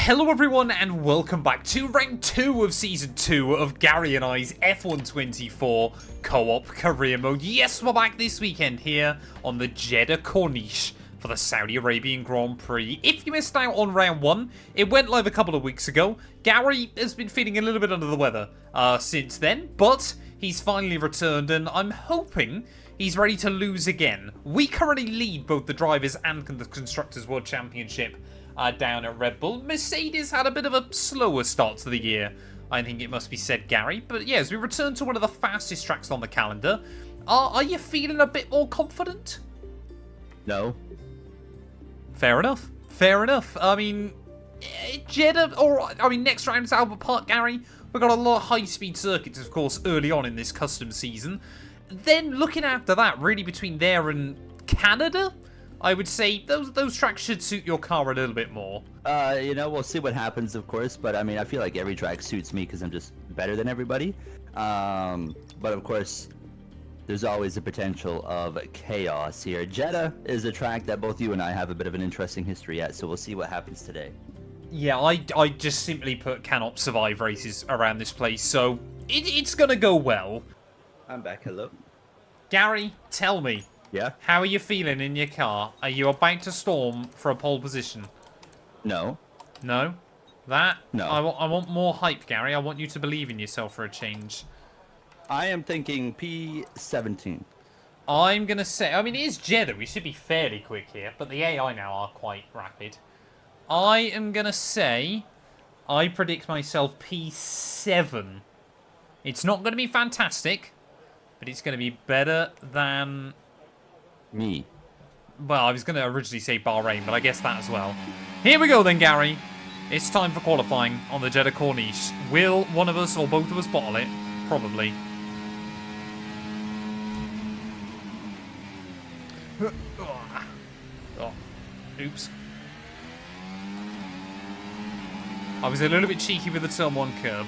Hello everyone and welcome back to Rank 2 of Season 2 of Gary and I's F124 Co-op Career Mode. Yes, we're back this weekend here on the Jeddah Corniche for the Saudi Arabian Grand Prix. If you missed out on Round 1, it went live a couple of weeks ago. Gary has been feeling a little bit under the weather since then, but he's finally returned and I'm hoping he's ready to lose again. We currently lead both the Drivers' and the Constructors' World Championship down at Red Bull. Mercedes had a bit of a slower start to the year, I think it must be said, Gary. But yeah, as we return to one of the fastest tracks on the calendar, are you feeling a bit more confident? No. Fair enough. Fair enough. I mean, Jeddah, next round is Albert Park, Gary. We've got a lot of high-speed circuits, of course, early on in this custom season. Then looking after that, really between there and Canada, I would say those tracks should suit your car a little bit more. We'll see what happens, of course, but I mean, I feel like every track suits me because I'm just better than everybody. But of course, there's always the potential of chaos here. Jeddah is a track that both you and I have a bit of an interesting history at, so we'll see what happens today. Yeah, I just simply cannot survive races around this place, so it's gonna go well. I'm back, hello. Gary, tell me. Yeah? How are you feeling in your car? Are you about to storm for a pole position? No. No? That? No. I want more hype, Gary. I want you to believe in yourself for a change. I am thinking P17. I'm going to say... I mean, it is Jeddah. We should be fairly quick here, but the AI now are quite rapid. I am going to say... I predict myself P7. It's not going to be fantastic, but it's going to be better than... Me. Well, I was going to originally say Bahrain, but I guess that as well. Here we go then, Gary. It's time for qualifying on the Jeddah Corniche. Will one of us or both of us bottle it? Probably. Oh, oops. I was a little bit cheeky with the turn 1 curb.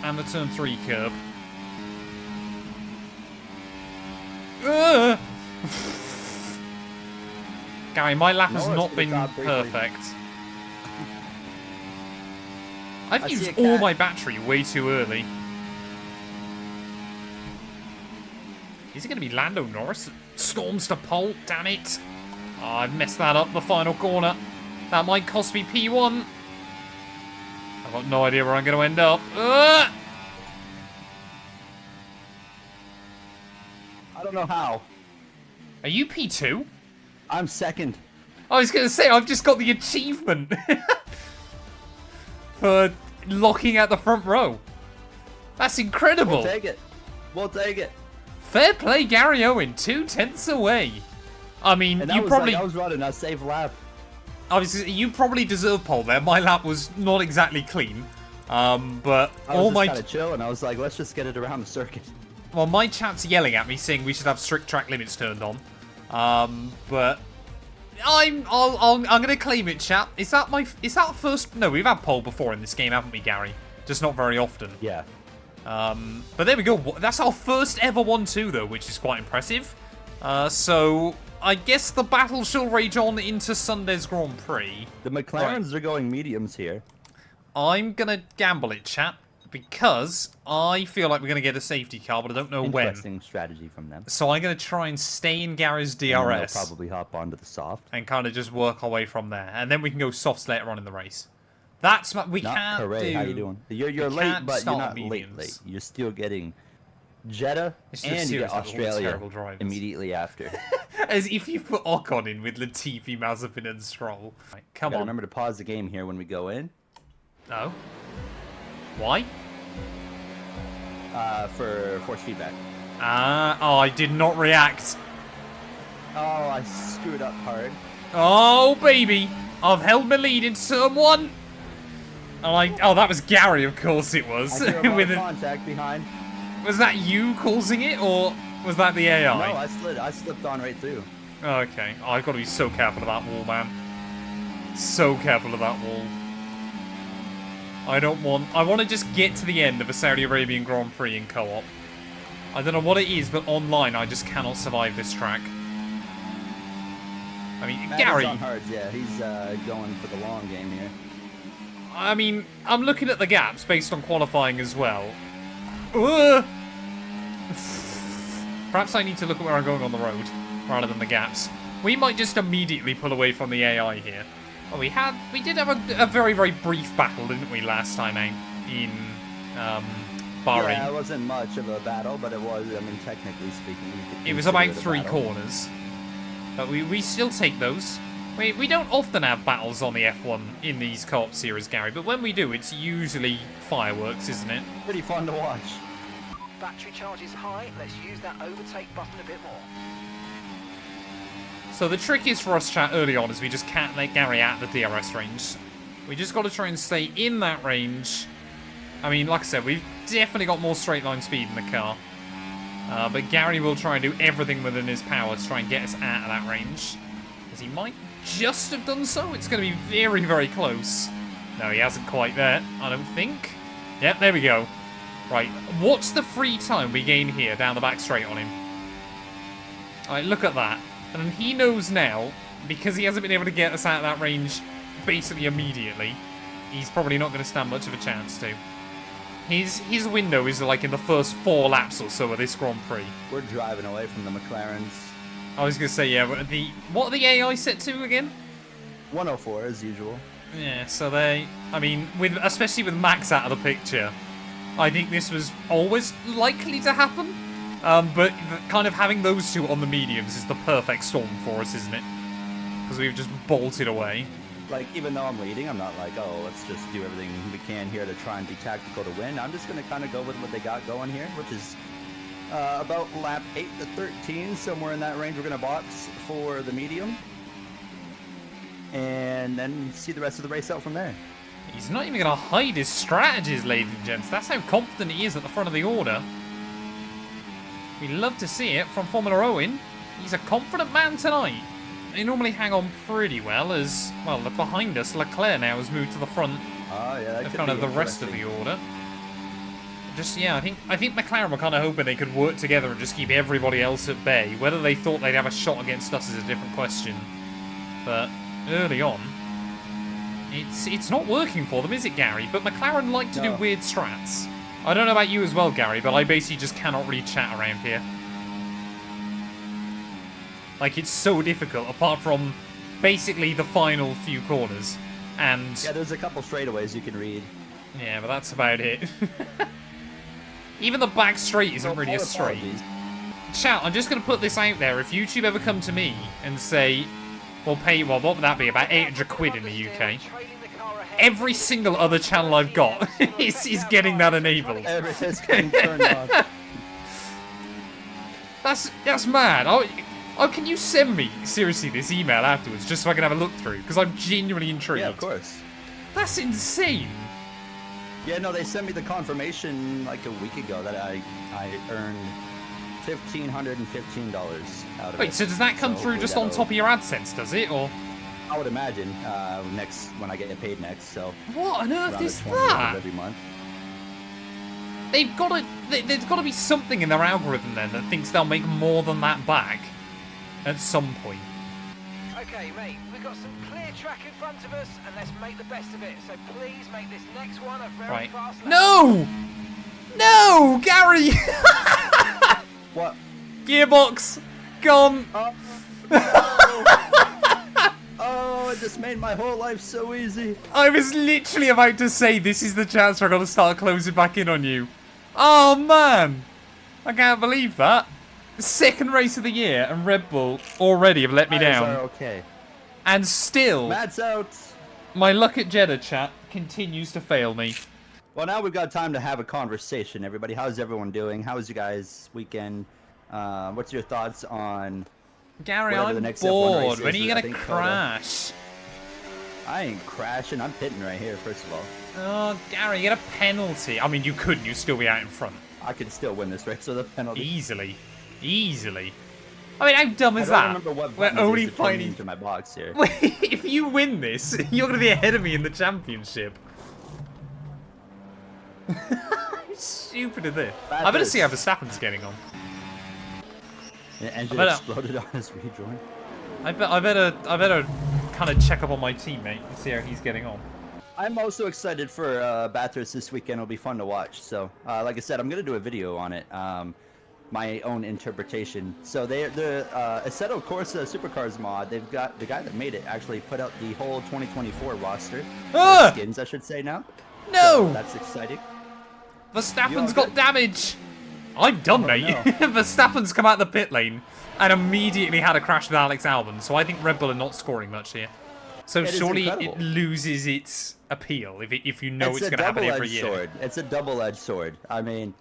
And the turn 3 curb. Gary, my lap has not been perfect. I've used all my battery way too early. Is it going to be Lando Norris that storms to pole? Damn it. Oh, I've messed that up, the final corner. That might cost me P1. I've got no idea where I'm going to end up. I don't know how. Are you P2? I'm second. I was going to say, I've just got the achievement for locking out the front row. That's incredible. We'll take it. We'll take it. Fair play, Gary Owen. 2/10 away. I mean, you probably... I was running a safe lap. Obviously, you probably deserve pole there. My lap was not exactly clean. But I was just kind of chill, and I was like, let's just get it around the circuit. Well, my chat's yelling at me saying we should have strict track limits turned on. But I'm gonna claim it, chat. Is that first? No, we've had pole before in this game, haven't we, Gary? Just not very often. Yeah. But there we go. That's our first ever 1-2 though, which is quite impressive. So I guess the battle shall rage on into Sunday's Grand Prix. The McLarens are going mediums here. I'm gonna gamble it, chat, because I feel like we're going to get a safety car, but I don't know when. Interesting strategy from them. So I'm going to try and stay in Gary's DRS. And they'll probably hop onto the soft. And kind of just work our way from there. And then we can go softs later on in the race. That's what we can't do. How you doing? You're late, but you're not late. You're still getting Jeddah, and you get Australia immediately after. As if you put Ocon in with Latifi, Mazepin, and Stroll. Right, come on. Remember to pause the game here when we go in. No. Why? For force feedback. Oh, I did not react. Oh, I screwed up hard. Oh, baby. I've held my lead in turn 1. Oh, that was Gary, of course it was. I with contact behind. Was that you causing it, or was that the AI? No, I slipped on right through. Okay. Oh, I've got to be so careful of that wall, man. So careful of that wall. I want to just get to the end of a Saudi Arabian Grand Prix in co-op. I don't know what it is, but online I just cannot survive this track. I mean, Matt Gary. is on hards, yeah, he's going for the long game here. I mean, I'm looking at the gaps based on qualifying as well. Perhaps I need to look at where I'm going on the road rather than the gaps. We might just immediately pull away from the AI here. Well, we did have a very, very brief battle, didn't we, last time out in Bahrain? Yeah, it wasn't much of a battle, but it was, I mean, technically speaking. It was about 3 corners. But we still take those. We don't often have battles on the F1 in these co-op series, Gary, but when we do, it's usually fireworks, isn't it? Pretty fun to watch. Battery charge is high. Let's use that overtake button a bit more. So the trick is for us, chat, early on is we just can't let Gary out of the DRS range. We just got to try and stay in that range. I mean, like I said, we've definitely got more straight line speed in the car. But Gary will try and do everything within his power to try and get us out of that range. Because he might just have done so. It's going to be very, very close. No, he hasn't quite there, I don't think. Yep, there we go. Right, what's the free time we gain here down the back straight on him? Alright, look at that. And he knows now, because he hasn't been able to get us out of that range basically immediately, he's probably not going to stand much of a chance to. His window is like in the first 4 laps or so of this Grand Prix. We're driving away from the McLarens. I was going to say, yeah, but what are the AI set to again? 104 as usual. Yeah, so they, I mean, especially with Max out of the picture, I think this was always likely to happen. But kind of having those two on the mediums is the perfect storm for us, isn't it? Because we've just bolted away. Like, even though I'm leading, I'm not like, oh, let's just do everything we can here to try and be tactical to win. I'm just going to kind of go with what they got going here, which is about lap 8 to 13, somewhere in that range. We're going to box for the medium. And then see the rest of the race out from there. He's not even going to hide his strategies, ladies and gents. That's how confident he is at the front of the order. We love to see it from FormulaOwen. He's a confident man tonight. They normally hang on pretty well as, well, behind us, Leclerc now has moved to the front of kind of the rest of the order. Just, yeah, I think McLaren were kind of hoping they could work together and just keep everybody else at bay. Whether they thought they'd have a shot against us is a different question. But early on, it's not working for them, is it, Gary? But McLaren like to do weird strats. I don't know about you as well, Gary, but I basically just cannot really chat around here. Like, it's so difficult, apart from basically the final few corners. And yeah, there's a couple straightaways you can read. Yeah, but that's about it. Even the back straight isn't really a straight. Chat, I'm just going to put this out there. If YouTube ever come to me and say, we'll pay you, well, what would that be? About 800 quid in the UK. Every single other channel I've got is getting that enabled. Everything's getting turned on. That's mad. Oh, can you send me, seriously, this email afterwards, just so I can have a look through? Because I'm genuinely intrigued. Yeah, of course. That's insane. Yeah, no, they sent me the confirmation like a week ago that I earned $1,515 out of it. Wait, so does that come through just on top of your AdSense, does it, or? I would imagine when I get paid next. So what on earth around is the 20th that? of every month. There's got to be something in their algorithm then that thinks they'll make more than that back at some point. Okay, mate, we've got some clear track in front of us, and let's make the best of it. So please make this next one a very fast lap. No! No, Gary! What? Gearbox gone. Oh, it just made my whole life so easy. I was literally about to say this is the chance where I'm going to start closing back in on you. Oh, man. I can't believe that. Second race of the year, and Red Bull already have let me down. Okay. And still, Matt's out. My luck at JEDDAH, chat, continues to fail me. Well, now we've got time to have a conversation, everybody. How's everyone doing? How was you guys' weekend? What's your thoughts on Gary, whatever I'm the next bored. F1 race When are is? you I going think to crash? I ain't crashing. I'm pitting right here, first of all. Oh, Gary, you get a penalty. I mean, you couldn't. You'd still be out in front. I could still win this race with a penalty. Easily. Easily. I mean, how dumb is I don't that? remember what We're button it only is to turn me fighting... into my box here. Wait, if you win this, you're going to be ahead of me in the championship. How stupid is this? I better see how Verstappen's getting on. The engine exploded on his rejoin. I better kind of check up on my teammate and see how he's getting on. I'm also excited for Bathurst this weekend. It'll be fun to watch. So, like I said, I'm gonna do a video on it. My own interpretation. So the Assetto Corsa Supercars mod, they've got the guy that made it actually put out the whole 2024 roster. Skins, I should say now. No! So that's exciting. Verstappen's got damage. I'm done, mate. No. Verstappen's come out the pit lane and immediately had a crash with Alex Albon. So I think Red Bull are not scoring much here. So surely it loses its appeal if you know it's going to happen every year. Sword. It's a double-edged sword. I mean,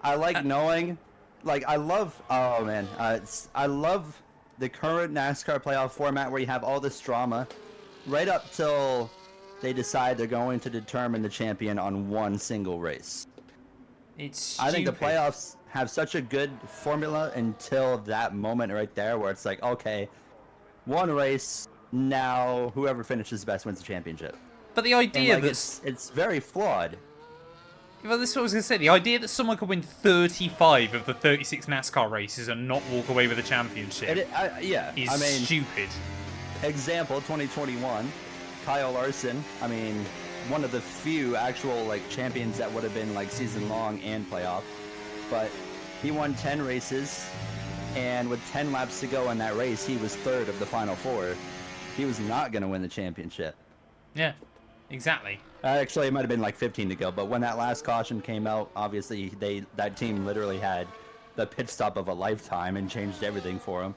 I like knowing. Like, I love, oh man, I love the current NASCAR playoff format where you have all this drama right up till they decide they're going to determine the champion on one single race. It's stupid. I think the playoffs have such a good formula until that moment right there where it's like, okay, one race, now whoever finishes best wins the championship. But the idea that it's very flawed. Well, this is what I was going to say. The idea that someone could win 35 of the 36 NASCAR races and not walk away with a championship is stupid. Example, 2021, Kyle Larson. I mean, one of the few actual like champions that would have been like season long and playoff. But he won 10 races, and with 10 laps to go in that race, he was third of the final 4. He was not going to win the championship. Yeah, exactly. Actually, it might have been like 15 to go, but when that last caution came out, obviously that team literally had the pit stop of a lifetime and changed everything for him.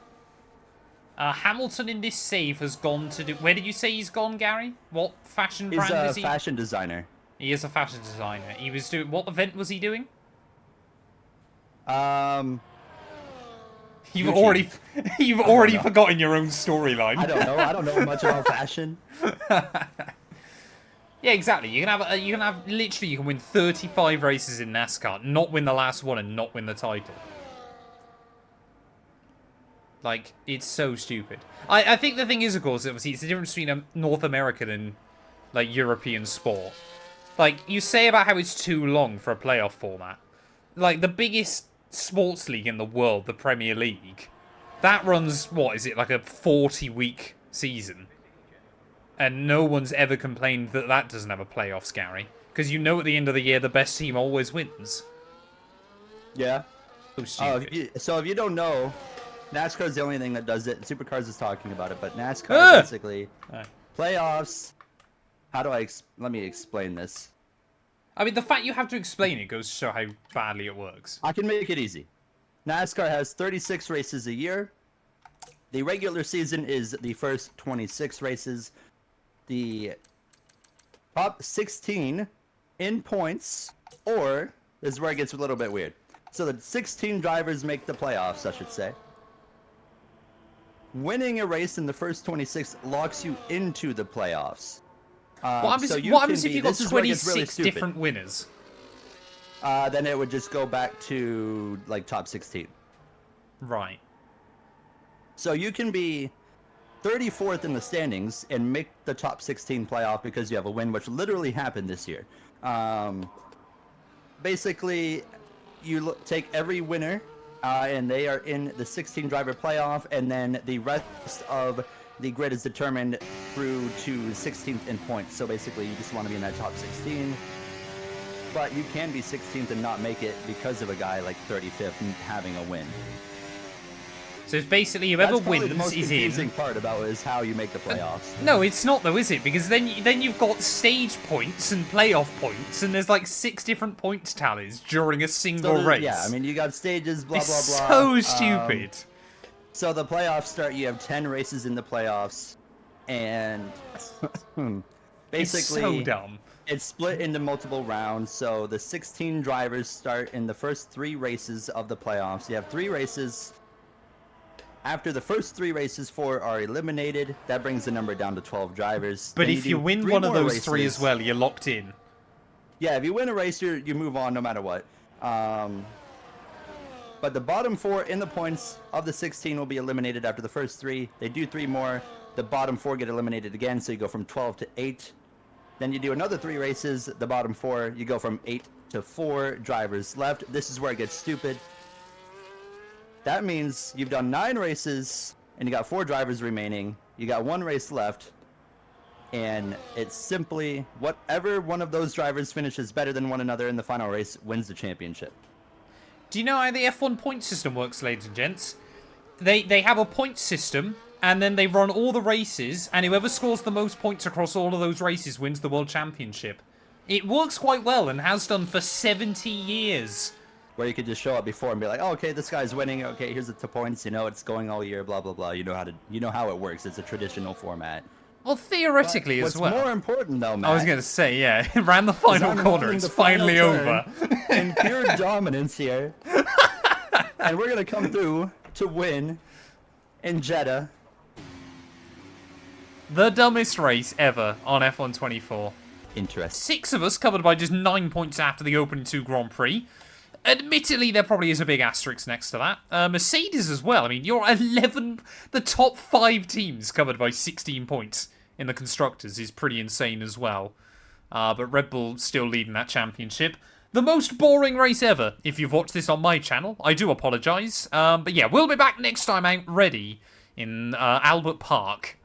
Hamilton in this save has gone to do... Where did you say he's gone, Gary? What fashion brand is he? He's a fashion designer. He is a fashion designer. He was doing... What event was he doing? You've already forgotten your own storyline. I don't know. I don't know much about fashion. Yeah, exactly. You can win 35 races in NASCAR, not win the last one, and not win the title. Like, it's so stupid. I think the thing is, of course, obviously, it's the difference between North American and, like, European sport. Like, you say about how it's too long for a playoff format. Like, the biggest sports league in the world, the Premier League, that runs, what is it, like a 40-week season? And no one's ever complained that that doesn't have a playoffs, Gary. Because you know at the end of the year, the best team always wins. Yeah. So stupid. So if you don't know, NASCAR is the only thing that does it. Supercars is talking about it, but NASCAR basically playoffs. How do let me explain this. I mean, the fact you have to explain it goes to show how badly it works. I can make it easy. NASCAR has 36 races a year. The regular season is the first 26 races. The top 16 in points, or this is where it gets a little bit weird. So the 16 drivers make the playoffs, I should say. Winning a race in the first 26 locks you into the playoffs. What happens if you've got 26 different winners? Then it would just go back to like top 16. Right. So you can be 34th in the standings and make the top 16 playoff because you have a win, which literally happened this year. Basically, you take every winner, and they are in the 16 driver playoff, and then the rest of the grid is determined through to 16th in points. So basically, you just want to be in that top 16. But you can be 16th and not make it because of a guy like 35th having a win. So it's basically whoever wins the most is in. confusing part about it is how you make the playoffs. No, it's not though, is it? Because then you've got stage points and playoff points, and there's like 6 different points tallies during a single race. Yeah, I mean you got stages, blah blah blah. So stupid. So the playoffs start. You have 10 races in the playoffs, and basically it's so dumb. It's split into multiple rounds. So the 16 drivers start in the first 3 races of the playoffs. You have 3 races. After the first 3 races, 4 are eliminated. That brings the number down to 12 drivers. But if you win one of those 3 as well, you're locked in. Yeah, if you win a race, you move on no matter what. But the bottom 4 in the points of the 16 will be eliminated after the first 3. They do 3 more. The bottom 4 get eliminated again, so you go from 12 to 8. Then you do another 3 races. The bottom 4, you go from 8 to 4 drivers left. This is where it gets stupid. That means you've done 9 races, and you got 4 drivers remaining. You got 1 race left, and it's simply whatever one of those drivers finishes better than one another in the final race wins the championship. Do you know how the F1 point system works, ladies and gents? They have a point system, and then they run all the races, and whoever scores the most points across all of those races wins the World Championship. It works quite well and has done for 70 years. Where you could just show up before and be like, oh, okay, this guy's winning. Okay, here's the points. You know, it's going all year. Blah blah blah. You know how it works. It's a traditional format. Well, theoretically as well. What's more important, though, Matt? I was going to say, yeah, it ran the final corner. It's finally over. In pure dominance here, and we're going to come through to win in Jeddah. The dumbest race ever on F1 24. Interesting. 6 of us covered by just 9 points after the opening 2 Grand Prix. Admittedly, there probably is a big asterisk next to that. Mercedes as well. I mean, you're 11... The top 5 teams covered by 16 points in the Constructors is pretty insane as well. But Red Bull still leading that championship. The most boring race ever. If you've watched this on my channel, I do apologise. But yeah, we'll be back next time out ready in Albert Park